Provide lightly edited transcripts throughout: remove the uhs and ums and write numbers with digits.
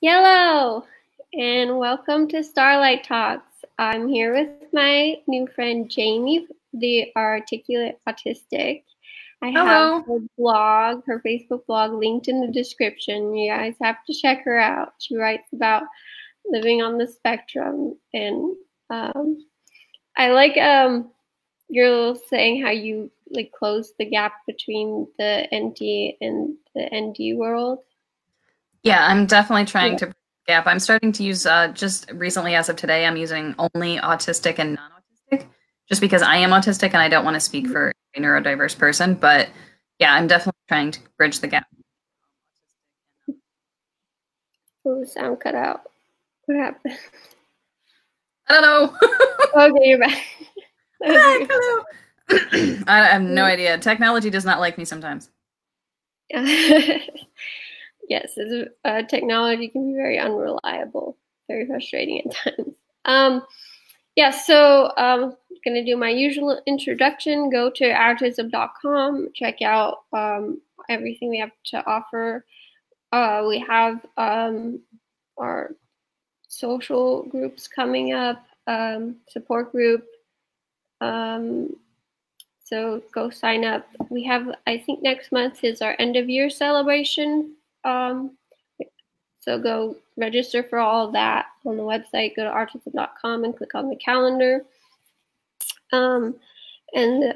Yellow, and welcome to Starlight Talks. I'm here with my new friend Jaime, the Articulate Autistic. I have Hello. her blog, her Facebook blog, linked in the description. You guys have to check her out. She writes about living on the spectrum, and I like you're saying how you like close the gap between the NT and the ND world. Yeah, I'm definitely trying Yeah. to bridge the gap. I'm starting to use just recently as of today, I'm using only autistic and non-autistic just because I am autistic and I don't want to speak for a neurodiverse person. But yeah, I'm definitely trying to bridge the gap. Oh, sound cut out. What happened? I don't know. Okay, you're back. That was Hi, weird. hello. I have no idea. Technology does not like me sometimes. Yes, technology can be very unreliable, very frustrating at times. Yeah, so I'm going to do my usual introduction. Go to autism.com, check out everything we have to offer. We have our social groups coming up, support group. Um, So go sign up. We have, I think next month is our end of year celebration. Um, so go register for all of that on the website. Go to artisan.com and click on the calendar. Um, and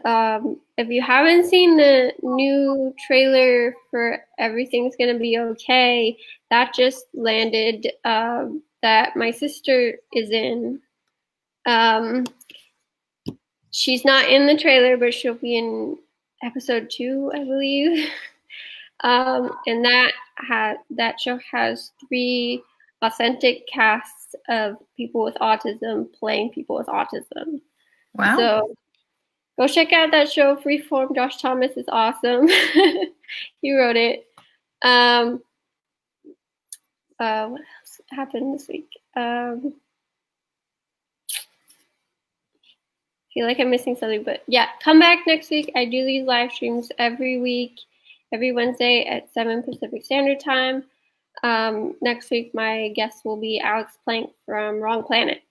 if you haven't seen the new trailer for Everything's Gonna Be Okay, that just landed, that my sister is in. She's not in the trailer, but she'll be in episode 2, I believe. And that show has 3 authentic casts of people with autism playing people with autism. Wow. So go check out that show, Freeform. Josh Thomas is awesome. He wrote it. What else happened this week? Feel like I'm missing something, but yeah, come back next week. I do these live streams every week, every Wednesday at 7 Pacific Standard Time. Next week, my guest will be Alex Plank from Wrong Planet.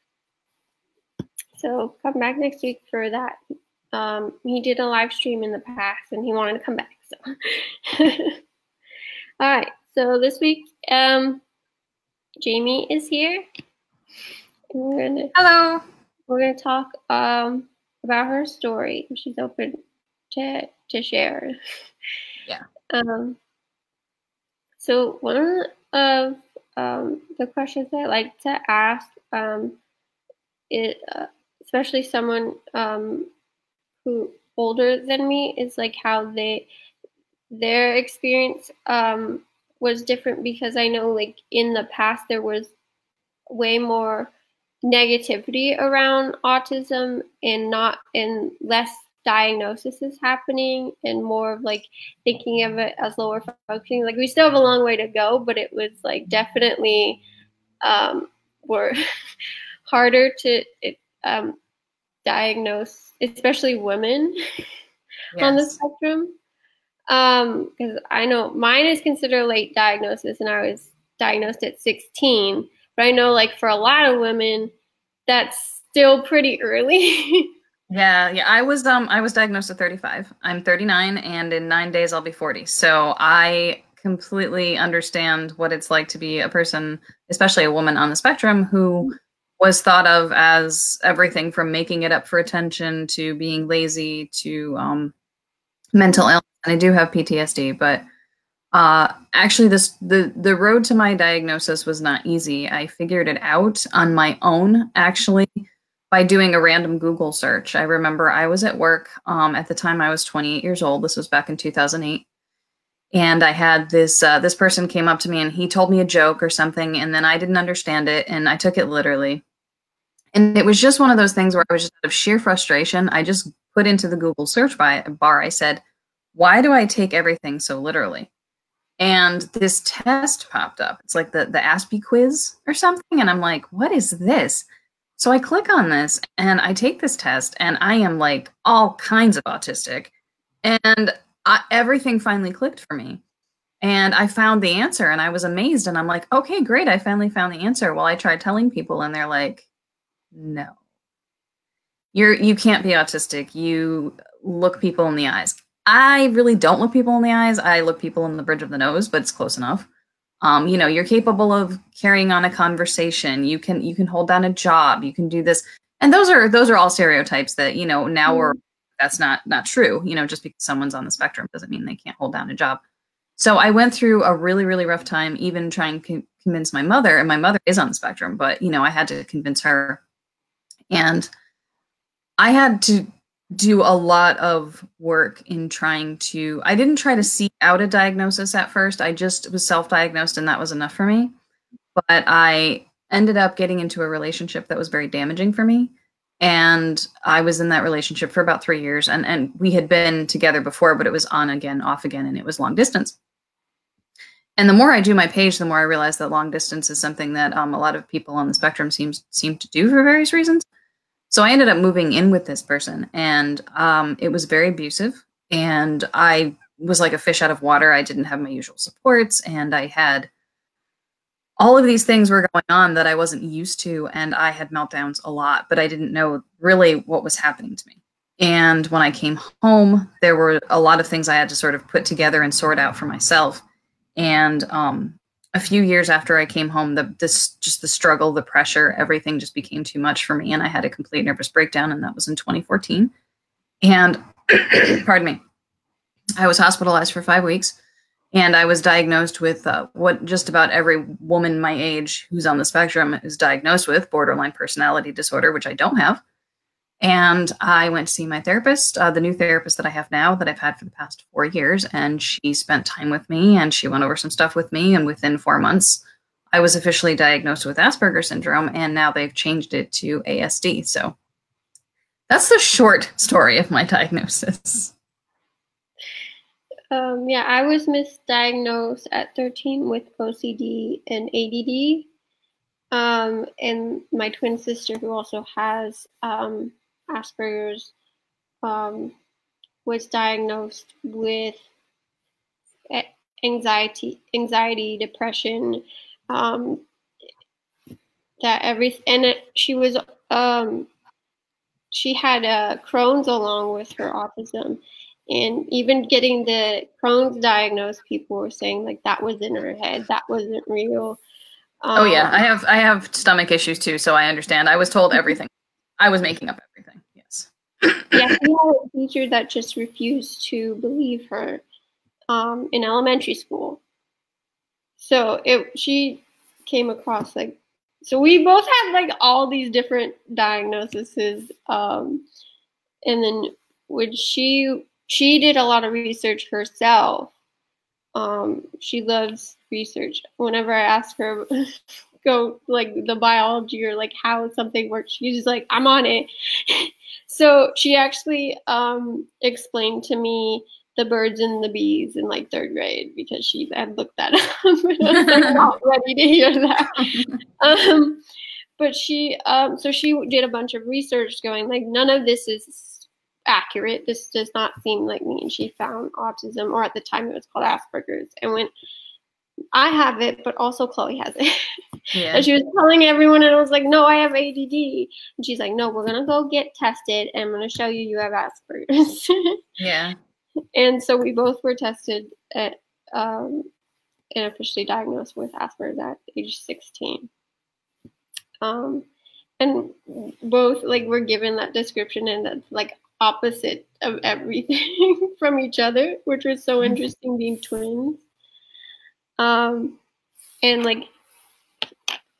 So come back next week for that. He did a live stream in the past and he wanted to come back. So, all right. So this week, Jaime is here. Hello. We're gonna talk about her story. She's open to share. Yeah. So one of the questions I like to ask, especially someone who older than me, is like how their experience was different, because I know like in the past there was way more negativity around autism and less diagnosis is happening and more of like thinking of it as lower functioning. Like we still have a long way to go, but it was like definitely were harder to diagnose, especially women on the Yes. spectrum. Because I know mine is considered a late diagnosis, and I was diagnosed at 16. But I know, like for a lot of women, that's still pretty early. Yeah, I was diagnosed at 35. I'm 39 and in 9 days I'll be 40. So I completely understand what it's like to be a person, especially a woman on the spectrum who was thought of as everything from making it up for attention to being lazy to mental illness. And I do have PTSD, but actually the road to my diagnosis was not easy. I figured it out on my own, actually, by doing a random Google search. I remember I was at work. At the time I was 28 years old. This was back in 2008. And I had this person came up to me and he told me a joke or something, and then I didn't understand it and I took it literally. And it was just one of those things where I was just out of sheer frustration. I just put into the Google search bar, I said, why do I take everything so literally? And this test popped up. It's like the Aspie quiz or something. And I'm like, what is this? So I click on this and I take this test, and I am like all kinds of autistic. And everything finally clicked for me. And I found the answer and I was amazed. And I'm like, okay, great. I finally found the answer. Well, I tried telling people and they're like, no, you can't be autistic. You look people in the eyes. I really don't look people in the eyes. I look people in the bridge of the nose, but it's close enough. You're capable of carrying on a conversation. You can hold down a job. You can do this. And those are all stereotypes that, now that's not true. Just because someone's on the spectrum doesn't mean they can't hold down a job. So I went through a really, really rough time, even trying to convince my mother, and my mother is on the spectrum, but, I had to convince her. And I had to do a lot of work in I didn't try to seek out a diagnosis at first. I just was self-diagnosed and that was enough for me. But I ended up getting into a relationship that was very damaging for me. And I was in that relationship for about 3 years and we had been together before, but it was on again, off again, and it was long distance. And the more I do my page, the more I realize that long distance is something that a lot of people on the spectrum seem to do for various reasons. So I ended up moving in with this person, and it was very abusive, and I was like a fish out of water. I didn't have my usual supports, and I had all of these things were going on that I wasn't used to, and I had meltdowns a lot, but I didn't know really what was happening to me. And when I came home, there were a lot of things I had to sort of put together and sort out for myself. And a few years after I came home, the struggle, the pressure, everything just became too much for me. And I had a complete nervous breakdown, and that was in 2014. And pardon me, I was hospitalized for 5 weeks, and I was diagnosed with what just about every woman my age who's on the spectrum is diagnosed with, borderline personality disorder, which I don't have. And I went to see my therapist, the new therapist that I have now that I've had for the past 4 years. And she spent time with me and she went over some stuff with me. And within 4 months, I was officially diagnosed with Asperger's syndrome. And now they've changed it to ASD. So that's the short story of my diagnosis. Yeah, I was misdiagnosed at 13 with OCD and ADD. And my twin sister, who also has Asperger's, was diagnosed with anxiety, depression, she had Crohn's along with her autism. And even getting the Crohn's diagnosed, people were saying like that was in her head, that wasn't real. Oh yeah, I have stomach issues too, so I understand. I was told everything. I was making up everything. Yes. Yeah, we had a teacher that just refused to believe her in elementary school. So she came across so we both had all these different diagnoses, and then when she did a lot of research herself. She loves research. Whenever I ask her go the biology or how something works, she's just like, I'm on it. So she actually explained to me the birds and the bees in 3rd grade because she had looked that up. And I was not ready to hear that. But she so she did a bunch of research going none of this is accurate. This does not seem like me. And she found autism, or at the time it was called Asperger's, and went, I have it, but also Chloe has it. Yeah. And she was telling everyone, and I was like, no, I have ADD. And she's like, no, we're gonna go get tested, and I'm gonna show you have Asperger's. Yeah. And so we both were tested and officially diagnosed with Asperger's at age 16. And both were given that description, and that's opposite of everything from each other, which was so interesting, being twins. And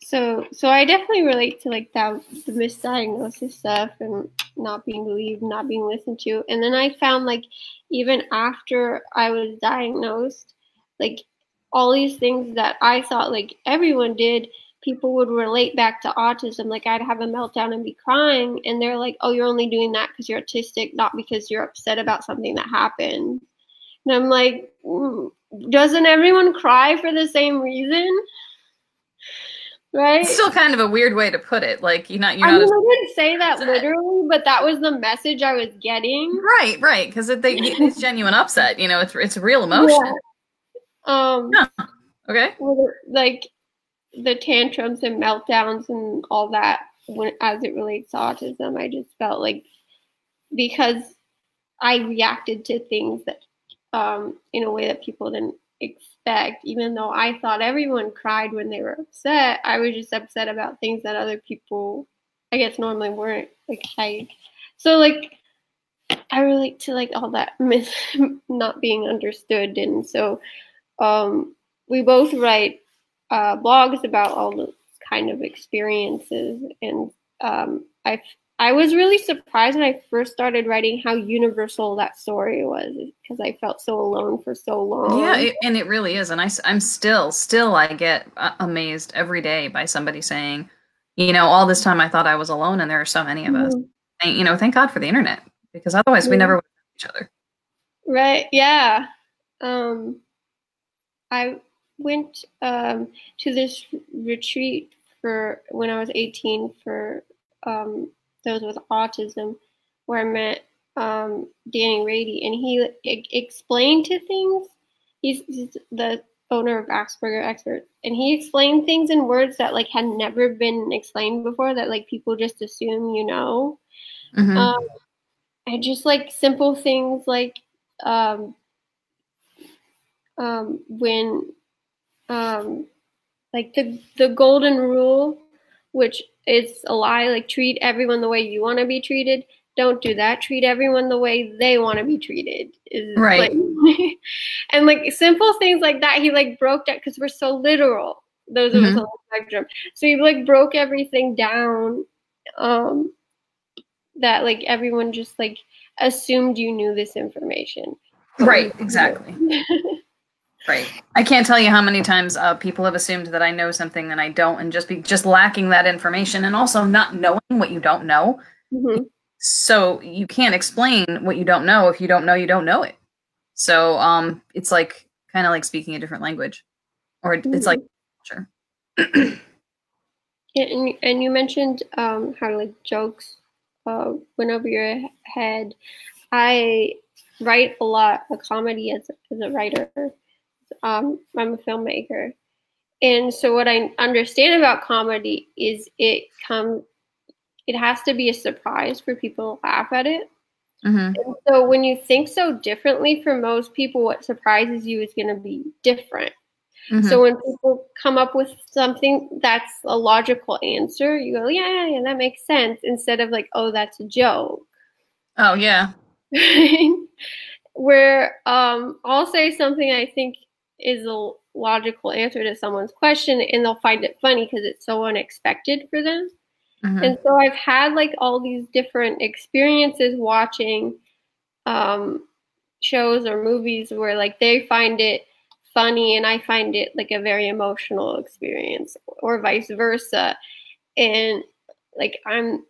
so I definitely relate to that, the misdiagnosis stuff and not being believed, not being listened to. And then I found even after I was diagnosed, all these things that I thought everyone did, people would relate back to autism. I'd have a meltdown and be crying, and they're like, oh, you're only doing that because you're autistic, not because you're upset about something that happened. And I'm like, doesn't everyone cry for the same reason? Right? It's still kind of a weird way to put it. I didn't say that literally, but that was the message I was getting. Right, because it's genuine upset. It's a real emotion. Huh. Okay. Like the tantrums and meltdowns and all that as it relates to autism. I just felt like because I reacted to things that in a way that people didn't expect, even though I thought everyone cried when they were upset, I was just upset about things that other people, I guess, normally weren't. So like I relate to like all that not being understood, and so we both write blogs about all those kind of experiences, and I was really surprised when I first started writing how universal that story was, because I felt so alone for so long. Yeah, and it really is. And I'm still I get amazed every day by somebody saying, all this time I thought I was alone, and there are so many of us. And, thank God for the internet, because otherwise we never would have each other. Right. Yeah. I went to this retreat for when I was 18 for those with autism, where I met Danny Rady, and he explained to things. He's the owner of Asperger Experts, and he explained things in words that like had never been explained before, that like people just assume Mm-hmm. And just like simple things like when like the golden rule, which is a lie, like treat everyone the way you want to be treated. Don't do that. Treat everyone the way they want to be treated. Right. Like, and like simple things like that, he like broke that, because we're so literal, those of us on the spectrum. So he like broke everything down, that like everyone just like assumed you knew this information. Right, exactly. Right. I can't tell you how many times people have assumed that I know something that I don't, and just lacking that information, and also not knowing what you don't know. Mm-hmm. So you can't explain what you don't know. If you don't know it. So it's like kind of like speaking a different language, or it's like culture. And you mentioned how like jokes went over your head. I write a lot of comedy as a writer. I'm a filmmaker, and so what I understand about comedy is it has to be a surprise for people to laugh at it. Mm-hmm. And so when you think so differently, for most people, what surprises you is going to be different. Mm-hmm. So when people come up with something that's a logical answer, you go, yeah, that makes sense, instead of like, oh, that's a joke. Oh, yeah. Where I'll say something I think is a logical answer to someone's question, and they'll find it funny because it's so unexpected for them. Mm-hmm. And so I've had like all these different experiences watching shows or movies where like they find it funny and I find it like a very emotional experience, or vice versa. And like I'm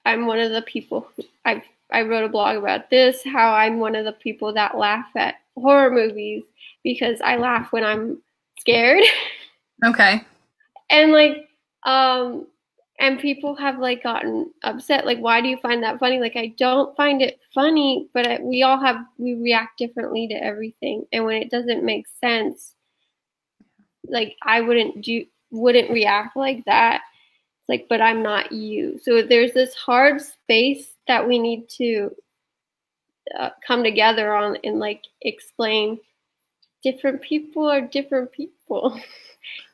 one of the people who I wrote a blog about this, how I'm one of the people that laugh at horror movies because I laugh when I'm scared. Okay. And like and people have like gotten upset, like, why do you find that funny? Like, I don't find it funny, but we react differently to everything, and when it doesn't make sense, like I wouldn't react like that. Like, but I'm not you. So there's this hard space that we need to come together on and like explain different people are different people.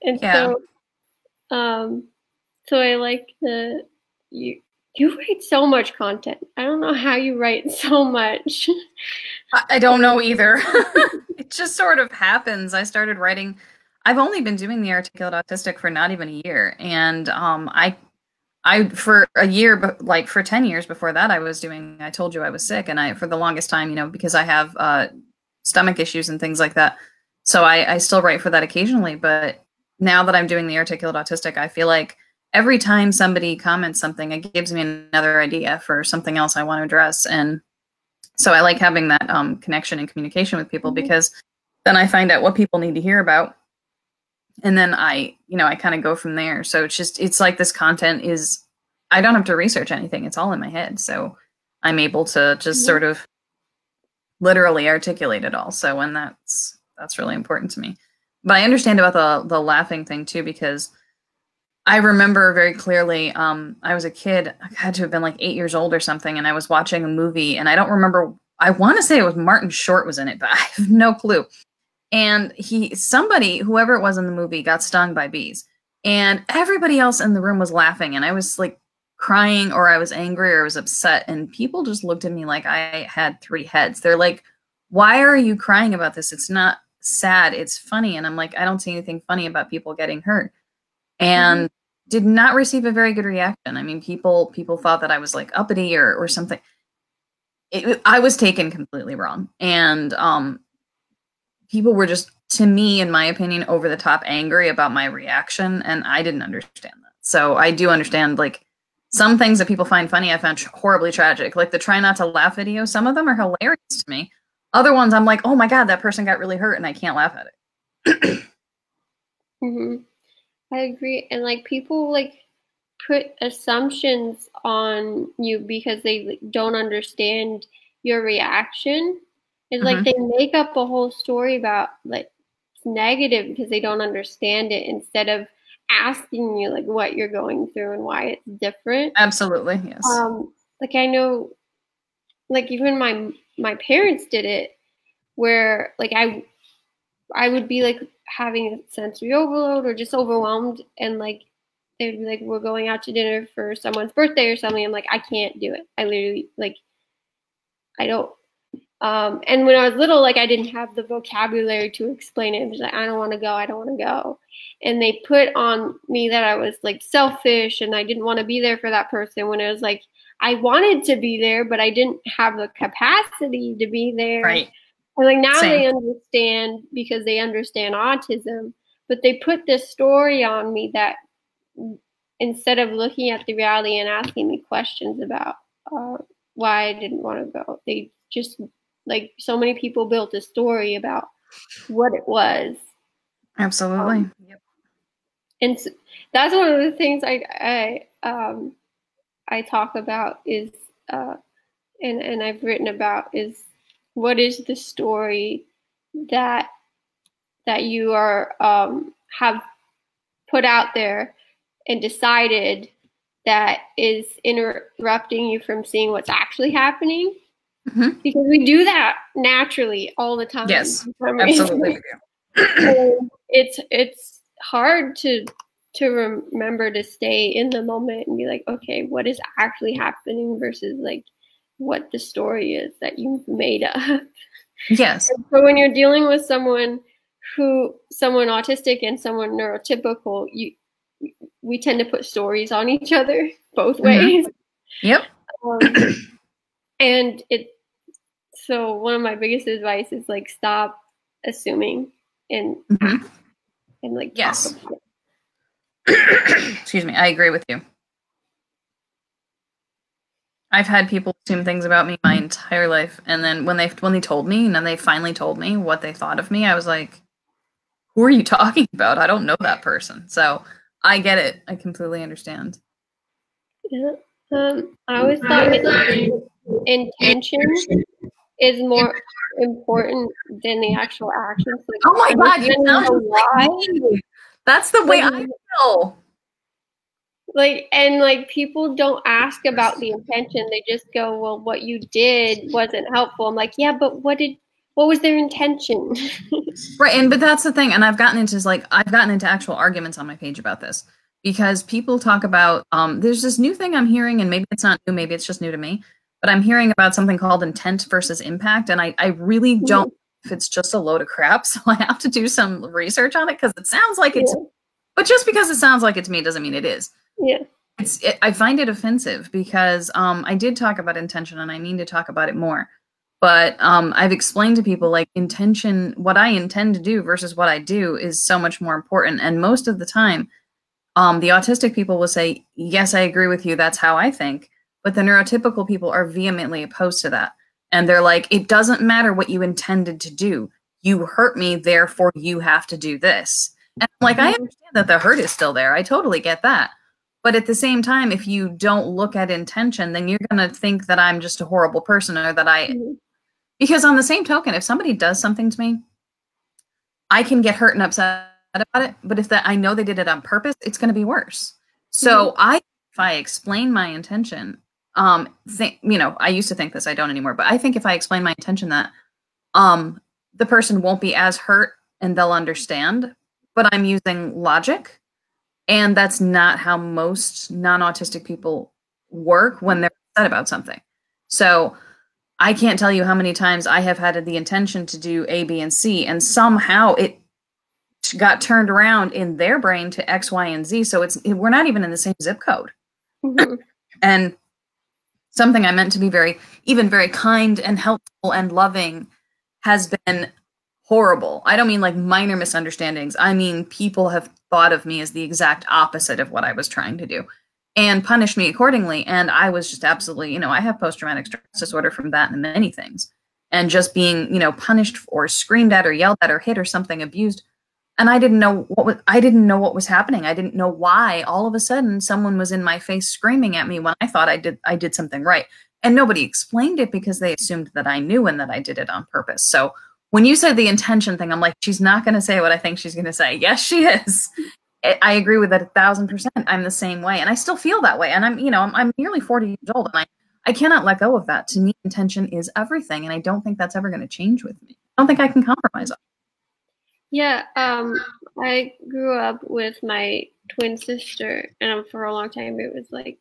And so I like you write so much content. I don't know how you write so much. I don't know either. It just sort of happens. I started writing. I've only been doing the Articulate Autistic for not even a year. And I for a year, but like for 10 years before that, I told you I was sick. And for the longest time, because I have stomach issues and things like that. So I still write for that occasionally. But now that I'm doing the Articulate Autistic, I feel like every time somebody comments something, it gives me another idea for something else I want to address. And so I like having that connection and communication with people, because then I find out what people need to hear about. And then I kind of go from there. So it's like this content I don't have to research anything. It's all in my head. So I'm able to just sort of literally articulate it all. So, and that's really important to me. But I understand about the laughing thing too, because I remember very clearly, I was a kid, I had to have been like 8 years old or something, and I was watching a movie, and I don't remember, I want to say it was Martin Short was in it, but I have no clue. And whoever it was in the movie, got stung by bees. And everybody else in the room was laughing, and I was like crying, or I was angry, or I was upset, and people just looked at me like I had 3 heads. They're like, why are you crying about this? It's not sad, it's funny. And I'm like, I don't see anything funny about people getting hurt. And did not receive a very good reaction. I mean, people thought that I was like uppity or something. I was taken completely wrong. And people were just, to me, in my opinion, over the top angry about my reaction, and I didn't understand that. So I do understand, like, some things that people find funny I found horribly tragic. Like the try not to laugh video, some of them are hilarious to me. Other ones I'm like, oh my God, that person got really hurt and I can't laugh at it. I agree. And like people like put assumptions on you because they like, don't understand your reaction. It's like they make up a whole story about like negative because they don't understand it, instead of asking you like what you're going through and why it's different. Absolutely, yes. Like I know, like even my parents did it, where like I would be like having a sensory overload or just overwhelmed, and like they'd be like, we're going out to dinner for someone's birthday or something. I'm like, I can't do it. I literally like, I don't. And when I was little, like I didn't have the vocabulary to explain it. I was like, I don't want to go. I don't want to go. And they put on me that I was like selfish and I didn't want to be there for that person, when it was like, I wanted to be there, but I didn't have the capacity to be there. Right. And like now Same. they understand because they understand autism, but they put this story on me that instead of looking at the reality and asking me questions about why I didn't want to go, they just, like, so many people built a story about what it was. Absolutely. Yep. And so that's one of the things I talk about is, and I've written about, is what is the story that you are have put out there and decided that is interrupting you from seeing what's actually happening. Because we do that naturally all the time. Yes, absolutely. It's hard to remember to stay in the moment and be like, okay, what is actually happening versus like what the story is that you've made up. Yes. And so when you're dealing with someone autistic and someone neurotypical, we tend to put stories on each other both ways. Yep. And so one of my biggest advice is like, stop assuming and like, yes. Excuse me. I agree with you. I've had people assume things about me my entire life. And then when they told me, and then they finally told me what they thought of me, I was like, who are you talking about? I don't know that person. So I get it. I completely understand. Yeah. I always thought intention is more important than the actual actions. Like, oh my God, you sound like me. That's the way I feel. Like, and like people don't ask about the intention. They just go, well, what you did wasn't helpful. I'm like, yeah, but what was their intention? Right. But that's the thing. And I've gotten into actual arguments on my page about this, because people talk about, there's this new thing I'm hearing, and maybe it's not new, maybe it's just new to me, but I'm hearing about something called intent versus impact. And I really don't know if it's just a load of crap. So I have to do some research on it, because it sounds like it's, but just because it sounds like it's me doesn't mean it is. Yeah. I find it offensive, because I did talk about intention, and I mean to talk about it more. But I've explained to people, like, intention, what I intend to do versus what I do is so much more important. And most of the time, the autistic people will say, yes, I agree with you. That's how I think. But the neurotypical people are vehemently opposed to that. And they're like, it doesn't matter what you intended to do. You hurt me, therefore you have to do this. And I'm like, I understand that the hurt is still there. I totally get that. But at the same time, if you don't look at intention, then you're going to think that I'm just a horrible person, or that Because on the same token, if somebody does something to me, I can get hurt and upset about it. But if that I know they did it on purpose, it's going to be worse. So if I explain my intention, I used to think this, I don't anymore, but I think if I explain my intention that the person won't be as hurt and they'll understand, but I'm using logic. And that's not how most non-autistic people work when they're upset about something. So I can't tell you how many times I have had the intention to do A, B, and C, and somehow it got turned around in their brain to X, Y, and Z. So we're not even in the same zip code. And something I meant to be very kind and helpful and loving has been horrible. I don't mean like minor misunderstandings. I mean, people have thought of me as the exact opposite of what I was trying to do and punished me accordingly. And I was just absolutely, I have post-traumatic stress disorder from that and many things. And just being, punished or screamed at or yelled at or hit or something, abused. And I didn't know what was happening. I didn't know why all of a sudden someone was in my face screaming at me when I thought I did something right. And nobody explained it because they assumed that I knew and that I did it on purpose. So when you said the intention thing, I'm like, she's not going to say what I think she's going to say. Yes, she is. I agree with that 1,000%. I'm the same way. And I still feel that way. And I'm nearly 40 years old and I cannot let go of that. To me, intention is everything. And I don't think that's ever going to change with me. I don't think I can compromise on it. Yeah. I grew up with my twin sister and for a long time it was like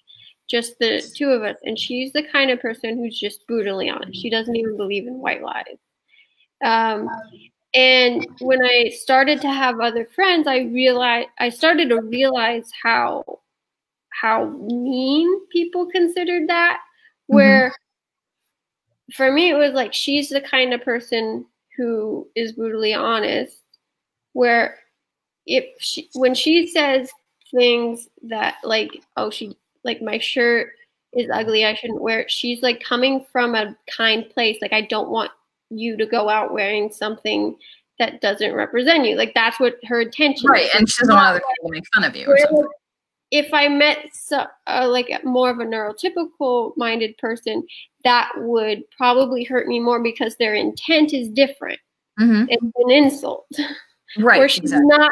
just the two of us. And she's the kind of person who's just brutally honest. She doesn't even believe in white lies. And when I started to have other friends, I started to realize how mean people considered that. Where for me, it was like, she's the kind of person who is brutally honest, where when she says things that like, oh, my shirt is ugly, I shouldn't wear it. She's like coming from a kind place. Like, I don't want you to go out wearing something that doesn't represent you. Like, that's what her intention right, is. And she doesn't want other people to make fun of you or something. If I met like more of a neurotypical minded person, that would probably hurt me more because their intent is different. It's an insult. Right. Where she's not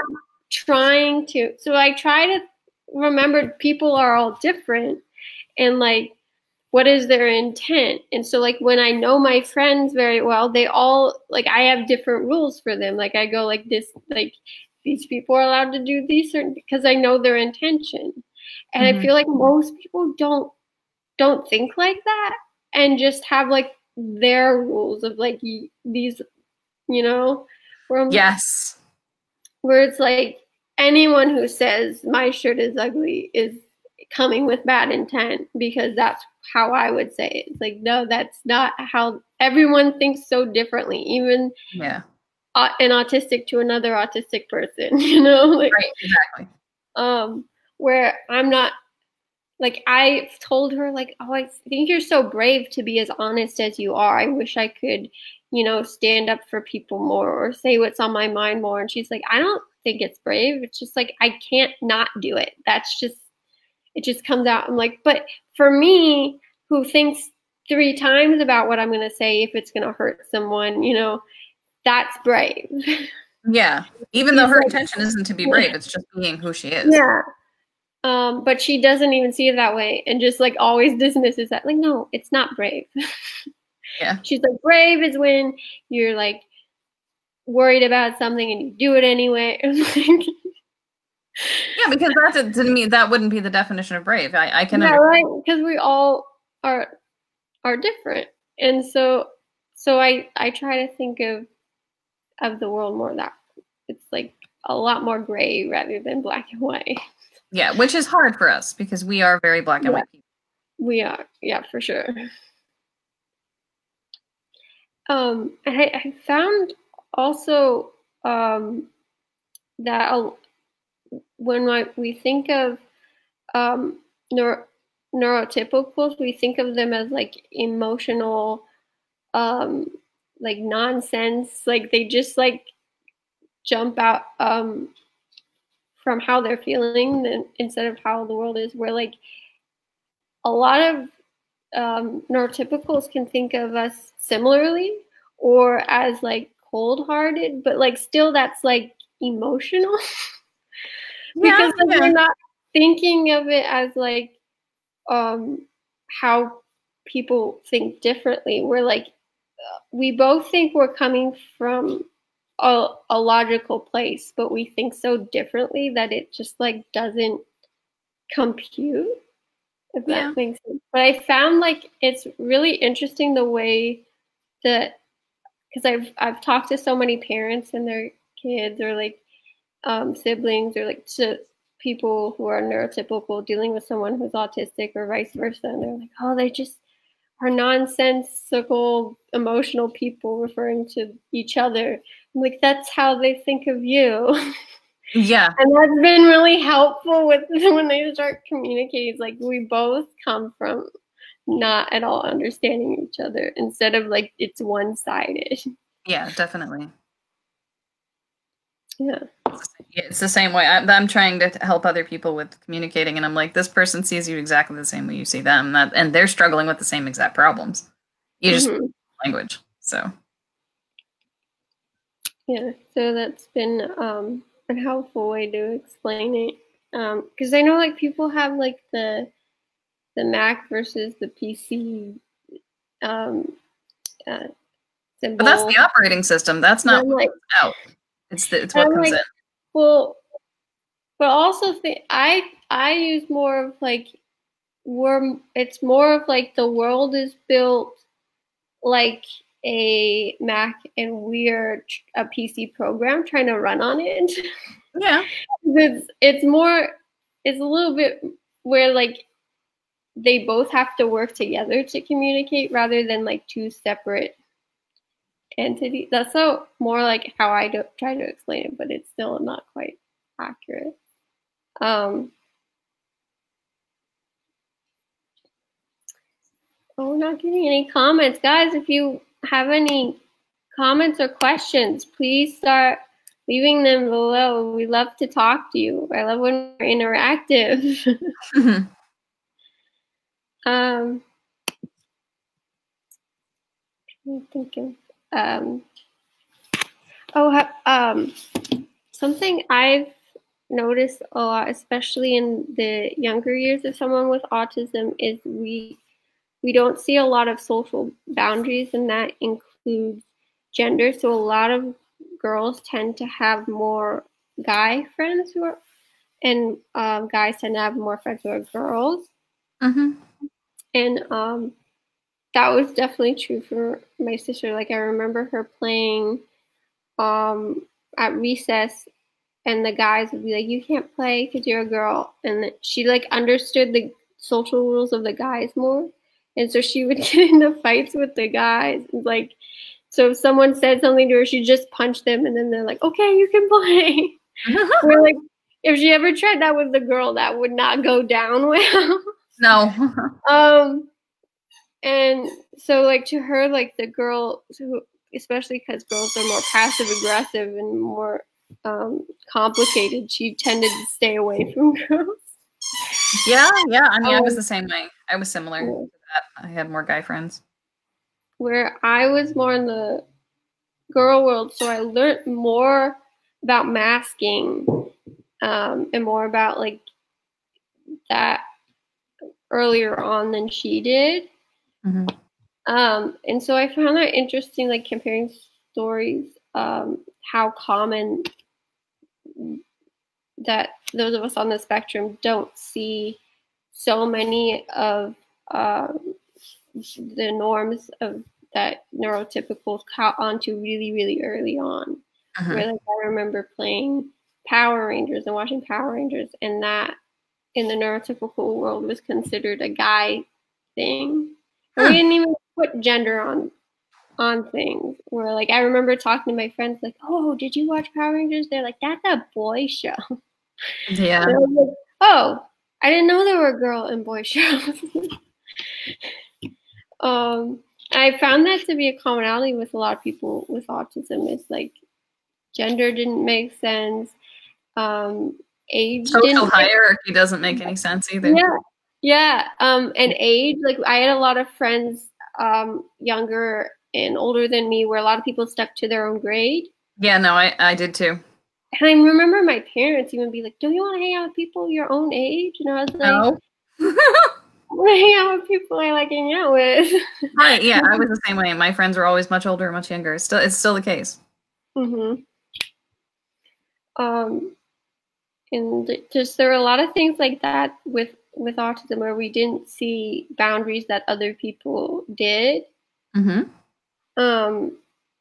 trying to. So I try to remember people are all different and like, what is their intent? And so like when I know my friends very well, they all like, I have different rules for them. Like I go like this, like these people are allowed to do these certain, because I know their intention. And I feel like most people don't think like that and just have like their rules of like these, yes, where it's like anyone who says my shirt is ugly is coming with bad intent, because that's how I would say it. It's like, no, that's not how everyone thinks so differently. Even an autistic to another autistic person, like, right, exactly. Where I'm not like, I told her like, oh, I think you're so brave to be as honest as you are. I wish I could, stand up for people more or say what's on my mind more. And she's like, I don't think it's brave. It's just like, I can't not do it. It just comes out. I'm like, but for me, who thinks 3 times about what I'm going to say if it's going to hurt someone, that's brave. Yeah. Even though her intention isn't to be brave, it's just being who she is. Yeah. But she doesn't even see it that way and just like always dismisses that. Like, no, it's not brave. Yeah. She's like, brave is when you're like worried about something and you do it anyway. Yeah, because to me, that wouldn't be the definition of brave. I can understand. Right, because we all are different. And so I try to think of the world more that it's like a lot more gray rather than black and white. Yeah, which is hard for us because we are very black and white people. We are, yeah, for sure. I found also that when we think of neurotypicals, we think of them as like emotional, like nonsense, like they just like jump out from how they're feeling instead of how the world is. Where like a lot of neurotypicals can think of us similarly, or as like cold-hearted, but like still that's like emotional because like, we're not thinking of it as like how people think differently. We're like we both think we're coming from a logical place, but we think so differently that it just like doesn't compute, if that makes sense. But I found like it's really interesting the way that, because I've talked to so many parents and their kids or like siblings or like to people who are neurotypical dealing with someone who's autistic or vice versa, and they're like, oh, they just are nonsensical, emotional people referring to each other. I'm like, that's how they think of you. Yeah. And that's been really helpful with when they start communicating. It's like we both come from not at all understanding each other instead of like it's one-sided. Yeah, definitely. Yeah. It's the same way. I'm trying to help other people with communicating, and I'm like, this person sees you exactly the same way you see them, and they're struggling with the same exact problems. You just language. So yeah, so that's been a helpful way to explain it. Because I know like people have like the Mac versus the PC symbol. But that's the operating system. That's not like, out. It's what comes in. Well, but also I use more of like it's more of like the world is built like a Mac and we're a PC program trying to run on it. Yeah. It's a little bit where like they both have to work together to communicate rather than like two separate entities. That's so more like how I try to explain it, but it's still not quite accurate. Oh, we're not getting any comments. Guys, if you have any comments or questions, please start leaving them below. We love to talk to you. I love when we're interactive. I'm thinking. Something I've noticed a lot, especially in the younger years of someone with autism, is we don't see a lot of social boundaries, and that includes gender. So a lot of girls tend to have more guy friends and guys tend to have more friends who are girls. And that was definitely true for my sister. Like I remember her playing at recess, and the guys would be like, "You can't play because you're a girl," and she like understood the social rules of the guys more. And so she would get into fights with the guys. Like, so if someone said something to her, she'd just punch them, and then they're like, "Okay, you can play." We're like, if she ever tried that with the girl, that would not go down well. No. And so, like, to her, like, the girl, especially because girls are more passive aggressive and more complicated, she tended to stay away from girls. Yeah. I mean, I was the same way. I was similar to that. I had more guy friends. Where I was more in the girl world, so I learned more about masking and more about like that earlier on than she did. And so I found that interesting, like comparing stories, how common that those of us on the spectrum don't see so many of the norms of that neurotypicals caught onto really, really early on. Where like I remember playing Power Rangers and watching Power Rangers, and that in the neurotypical world was considered a guy thing. And we didn't even put gender on things. Where like I remember talking to my friends like, "Oh, did you watch Power Rangers?" They're like, "That's a boy show." Yeah. And I was like, "Oh, I didn't know there were girl and boy shows." I found that to be a commonality with a lot of people with autism. It's like gender didn't make sense. Age social hierarchy doesn't make any sense either. Yeah. And age, like I had a lot of friends younger and older than me, where a lot of people stuck to their own grade. Yeah, no, I did too. And I remember my parents even be like, "Don't you want to hang out with people your own age?" And I was like, No. "I want to hang out with people I like hanging out with." Right, yeah, I was the same way. My friends were always much older and much younger. It's still the case. Mm-hmm. And just there were a lot of things like that with autism where we didn't see boundaries that other people did. Mm-hmm. And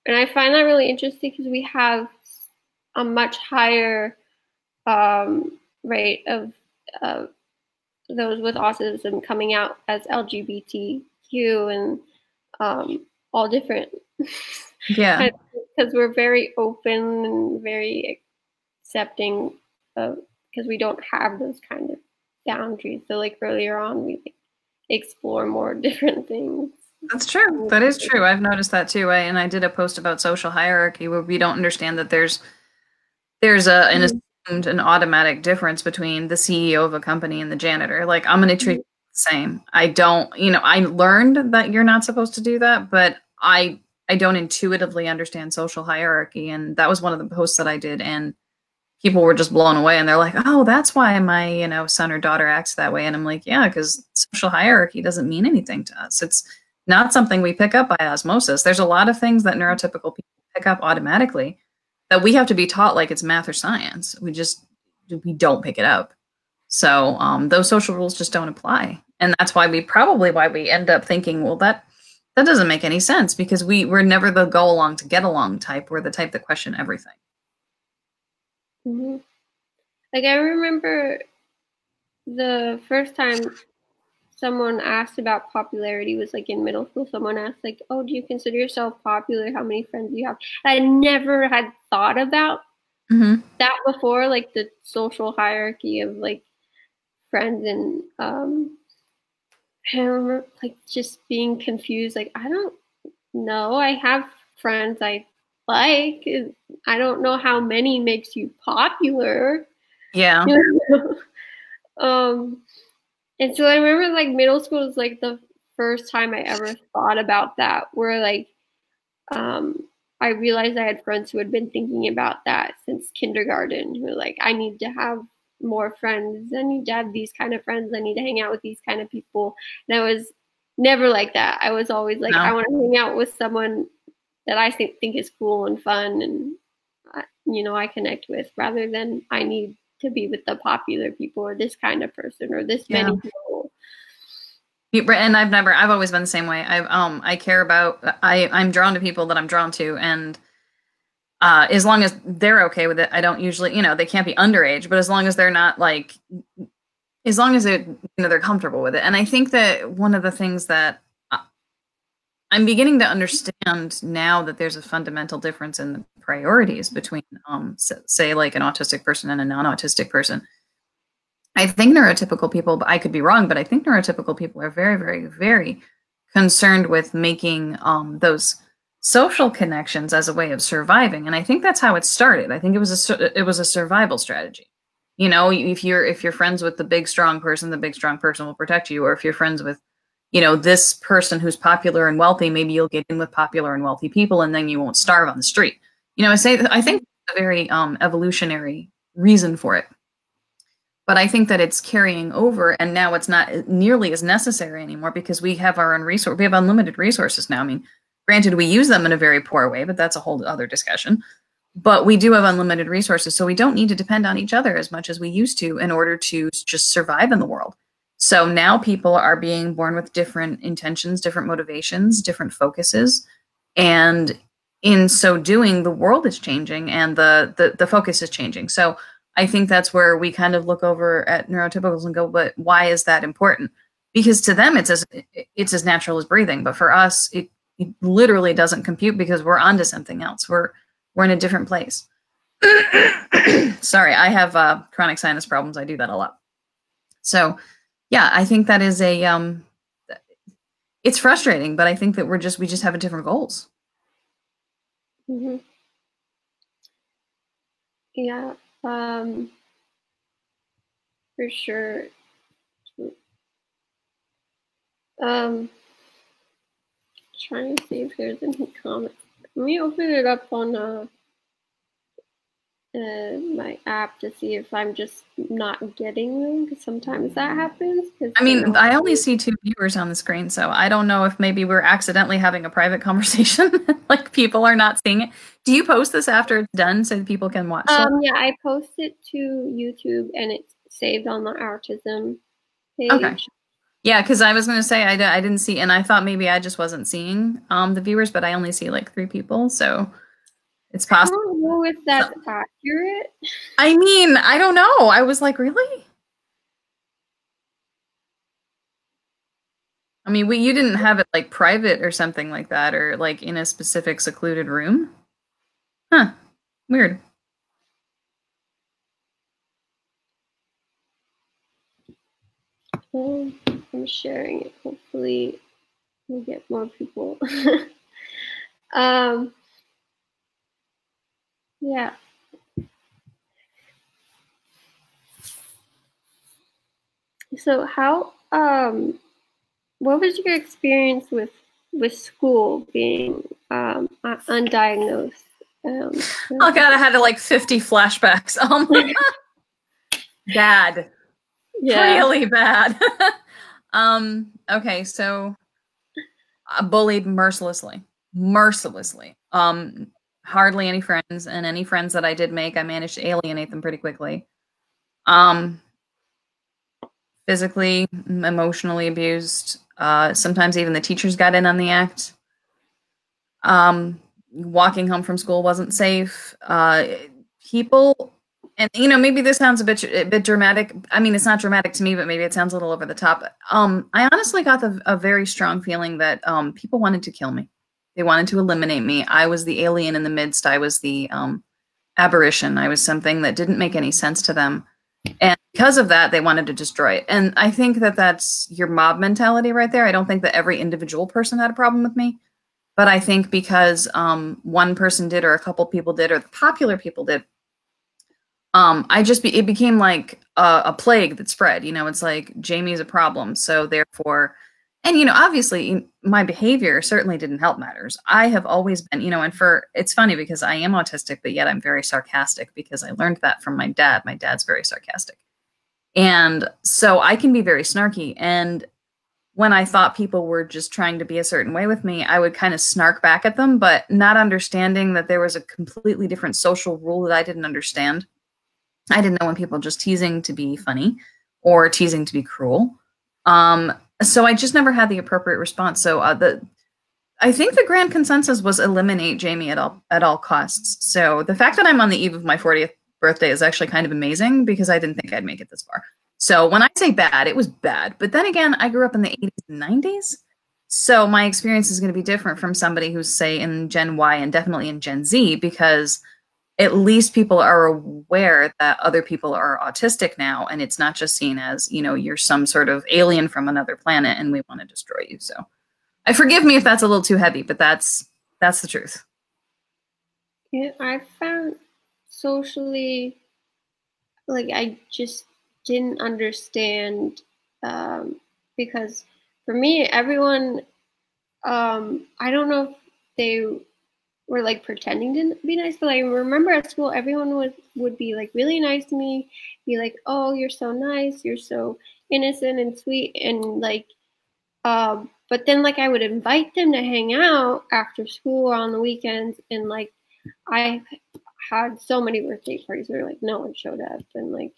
I find that really interesting because we have a much higher rate of those with autism coming out as LGBTQ and all different. Yeah. Because we're very open and very accepting of, because we don't have those kind of boundaries. So like earlier on, we explore more different things. That's true. That is true. I've noticed that too. And I did a post about social hierarchy where we don't understand that there's an assumed an automatic difference between the CEO of a company and the janitor. Like, I'm going to treat you the same. I don't, I learned that you're not supposed to do that, but I don't intuitively understand social hierarchy. And that was one of the posts that I did. And people were just blown away and they're like, oh, that's why my, son or daughter acts that way. And I'm like, yeah, because social hierarchy doesn't mean anything to us. It's not something we pick up by osmosis. There's a lot of things that neurotypical people pick up automatically that we have to be taught like it's math or science. We don't pick it up. So those social rules just don't apply. And that's why we end up thinking, well, that doesn't make any sense, because we're never the go along to get along type. We're the type that question everything. Mm-hmm. Like, I remember the first time someone asked about popularity was like in middle school. Someone asked like, "Oh, do you consider yourself popular? How many friends do you have?" I never had thought about that before, like the social hierarchy of like friends. And I remember like just being confused. Like, I don't know. I have friends I like. I don't know how many makes you popular. Yeah. And so I remember like middle school was like the first time I ever thought about that, where like I realized I had friends who had been thinking about that since kindergarten, who were like, I need to have more friends. I need to have these kind of friends. I need to hang out with these kind of people. And I was never like that. I was always like, I want to hang out with someone that I think is cool and fun and, I connect with, rather than I need to be with the popular people or this kind of person or this many people. And I've always been the same way. I'm drawn to people that I'm drawn to, and as long as they're okay with it, I don't usually, they can't be underage, but as long as they're not like, as long as they're comfortable with it. And I think that one of the things that I'm beginning to understand now, that there's a fundamental difference in the priorities between, say, like an autistic person and a non-autistic person. I think neurotypical people, but I could be wrong, but I think neurotypical people are very, very, very concerned with making those social connections as a way of surviving. And I think that's how it started. I think it was a survival strategy. If you're friends with the big strong person will protect you. Or if you're friends with, this person who's popular and wealthy, maybe you'll get in with popular and wealthy people, and then you won't starve on the street. I think it's a very evolutionary reason for it. But I think that it's carrying over, and now it's not nearly as necessary anymore, because we have our own resource. We have unlimited resources now. I mean, granted, we use them in a very poor way, but that's a whole other discussion. But we do have unlimited resources, so we don't need to depend on each other as much as we used to in order to just survive in the world. So now people are being born with different intentions, different motivations, different focuses, and in so doing, the world is changing and the focus is changing. So I think that's where we kind of look over at neurotypicals and go, but why is that important? Because to them, it's as natural as breathing. But for us, it literally doesn't compute, because we're onto something else. We're in a different place. Sorry, I have chronic sinus problems. I do that a lot. So yeah, I think that is it's frustrating, but I think that we just have different goals. Mm-hmm. Yeah. For sure. trying to see if there's any comments. Let me open it up on my app to see if I'm just not getting them, because sometimes that happens. I mean, I only see 2 viewers on the screen, so I don't know if maybe we're accidentally having a private conversation, like people are not seeing it. Do you post this after it's done so people can watch it? Yeah, I post it to YouTube and it's saved on the autism page. Okay. Yeah, because I was going to say I didn't see, and I thought maybe I just wasn't seeing the viewers, but I only see like 3 people, so it's possible. I don't know if that's accurate. I mean, I don't know. I was like, really? I mean, you didn't have it like private or something like that, or like in a specific secluded room? Huh. Weird. I'm sharing it. Hopefully we'll get more people. Yeah. So how what was your experience with school being undiagnosed? Oh God, I had like 50 flashbacks. Bad. Yeah. Really bad. Okay, so bullied mercilessly. Hardly any friends, and any friends that I did make, I managed to alienate them pretty quickly. Physically, emotionally abused. Sometimes even the teachers got in on the act. Walking home from school wasn't safe. People, and maybe this sounds a bit dramatic. I mean, it's not dramatic to me, but maybe it sounds a little over the top. I honestly got a very strong feeling that people wanted to kill me. They wanted to eliminate me. I was the alien in the midst. I was the aberration. I was something that didn't make any sense to them. And because of that, they wanted to destroy it. And I think that that's your mob mentality right there. I don't think that every individual person had a problem with me. But I think because one person did, or a couple people did, or the popular people did, it became like a plague that spread. It's like Jamie's a problem. So therefore, and obviously my behavior certainly didn't help matters. I have always been, it's funny because I am autistic, but yet I'm very sarcastic because I learned that from my dad. My dad's very sarcastic. And so I can be very snarky. And when I thought people were just trying to be a certain way with me, I would kind of snark back at them, but not understanding that there was a completely different social rule that I didn't understand. I didn't know when people were just teasing to be funny or teasing to be cruel. So I just never had the appropriate response. So I think the grand consensus was eliminate Jamie at all costs. So the fact that I'm on the eve of my 40th birthday is actually kind of amazing because I didn't think I'd make it this far. So when I say bad, it was bad. But then again, I grew up in the 80s and 90s. So my experience is going to be different from somebody who's, say, in Gen Y and definitely in Gen Z, because at least people are aware that other people are autistic now. And it's not just seen as, you're some sort of alien from another planet and we want to destroy you. So forgive me if that's a little too heavy, but that's the truth. Yeah, I found socially, like, I just didn't understand, because for me, everyone, I don't know if they were like pretending to be nice, but I remember at school, everyone would be like really nice to me, be like, oh, you're so nice, you're so innocent and sweet, and like, but then like I would invite them to hang out after school or on the weekends, and like I had so many birthday parties where like no one showed up, and like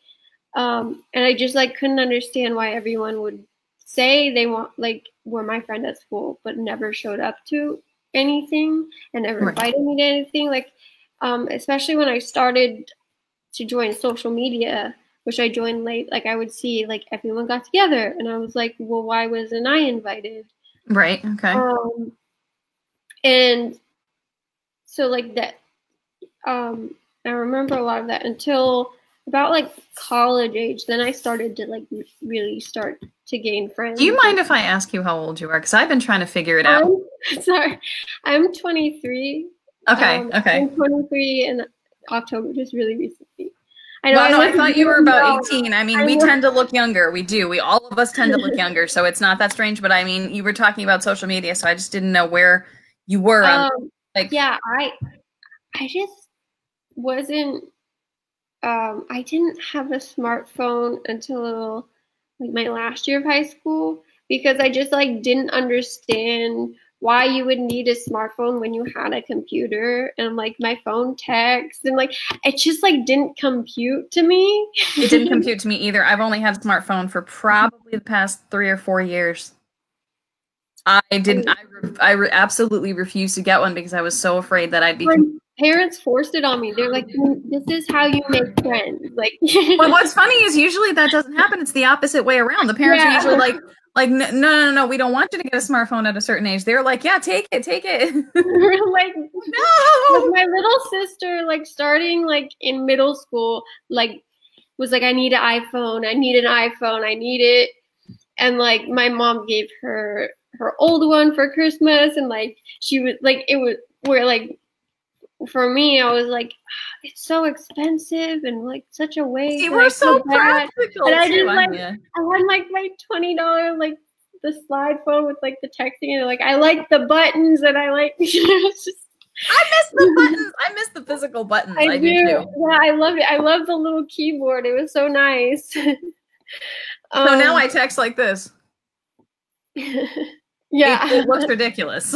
and I just like couldn't understand why everyone would say they were my friend at school but never showed up to anything and never invited me to anything. Like especially when I started to join social media, which I joined late, like I would see like everyone got together and I was like, well, why wasn't I invited? Right. Okay. And so like that, I remember a lot of that until about like college age. Then I started to like really start to gain friends. Do you mind if I ask you how old you are? Because I've been trying to figure it out. Sorry, I'm 23. Okay. Okay. I'm 23 in October, just really recently. I know. Well, no, I thought you were about now. 18. I mean, we tend to look younger. We do. All of us tend to look younger, so it's not that strange. But I mean, you were talking about social media, so I just didn't know where you were on. Like, yeah, I just wasn't. I didn't have a smartphone until like my last year of high school because I just like didn't understand why you would need a smartphone when you had a computer and like my phone text and like it just like didn't compute to me. It didn't compute to me either. I've only had a smartphone for probably the past 3 or 4 years. I didn't. I absolutely refused to get one because I was so afraid that I'd be. My parents forced it on me. They're like, "This is how you make friends." Like, but what's funny is usually that doesn't happen. It's the opposite way around. The parents are usually like, no, we don't want you to get a smartphone at a certain age. They're like, yeah, take it. Like, no. Like my little sister, like starting like in middle school, like was like, I need an iPhone. I need an iPhone. I need it. And like my mom gave her old one for Christmas, and like she was like, it was where like for me, I was like, it's so expensive and like such a waste. You were so practical. And I just like I had like my $20 like the slide phone with like the texting and like I like the buttons and I like it's just I miss the buttons. I miss the physical buttons. I do too. Yeah, I love it. I love the little keyboard. It was so nice. So now I text like this. Yeah. It looks ridiculous.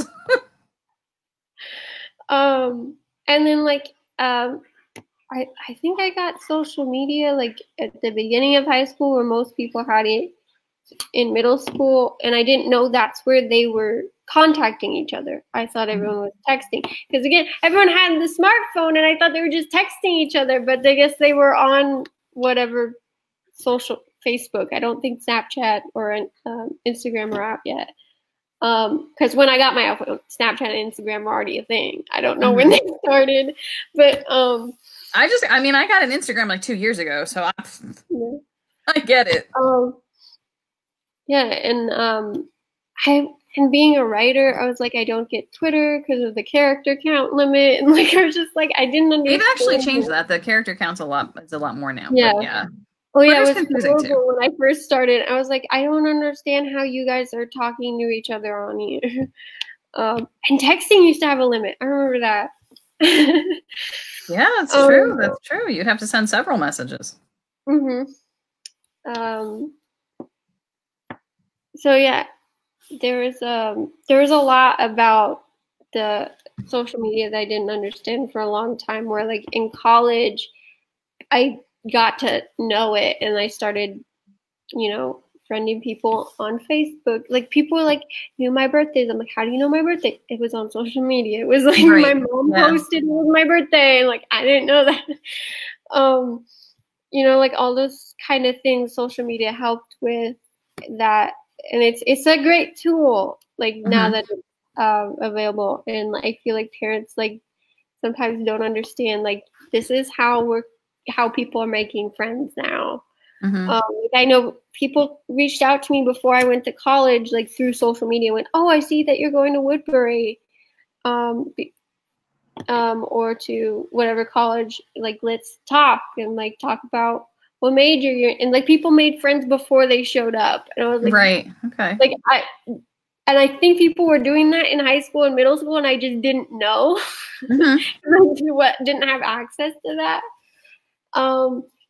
And then like I think I got social media like at the beginning of high school where most people had it in middle school, and I didn't know that's where they were contacting each other. I thought everyone was texting because again, everyone had the smartphone and I thought they were just texting each other, but I guess they were on whatever social Facebook. I don't think Snapchat or Instagram are out yet. Because when I got my iPhone, Snapchat and Instagram were already a thing. I don't know when they started, but I got an Instagram like 2 years ago, so I get it. Yeah, and being a writer, I was like, I don't get Twitter because of the character count limit, and like I was just like, I didn't understand. They've actually changed that. The character count's a lot more now. Yeah. But yeah. Oh yeah, it was horrible when I first started. I was like, I don't understand how you guys are talking to each other on here. And texting used to have a limit. I remember that. Yeah, that's true. That's true. You'd have to send several messages. So yeah, there was a lot about the social media that I didn't understand for a long time. Where like in college, I got to know it and I started, friending people on Facebook. Like people were like, knew my birthdays. I'm like, how do you know my birthday? It was on social media. It was like my mom posted it was my birthday, and like I didn't know that. Like all those kind of things social media helped with that, and it's a great tool like now that it's available. And I feel like parents like sometimes don't understand like this is how people are making friends now. I know people reached out to me before I went to college, like through social media, went, oh, I see that you're going to Woodbury, or to whatever college, like let's talk and like talk about what major you're in. And like people made friends before they showed up. And I was like, right, okay. Like I think people were doing that in high school and middle school, and I just didn't know. Didn't have access to that.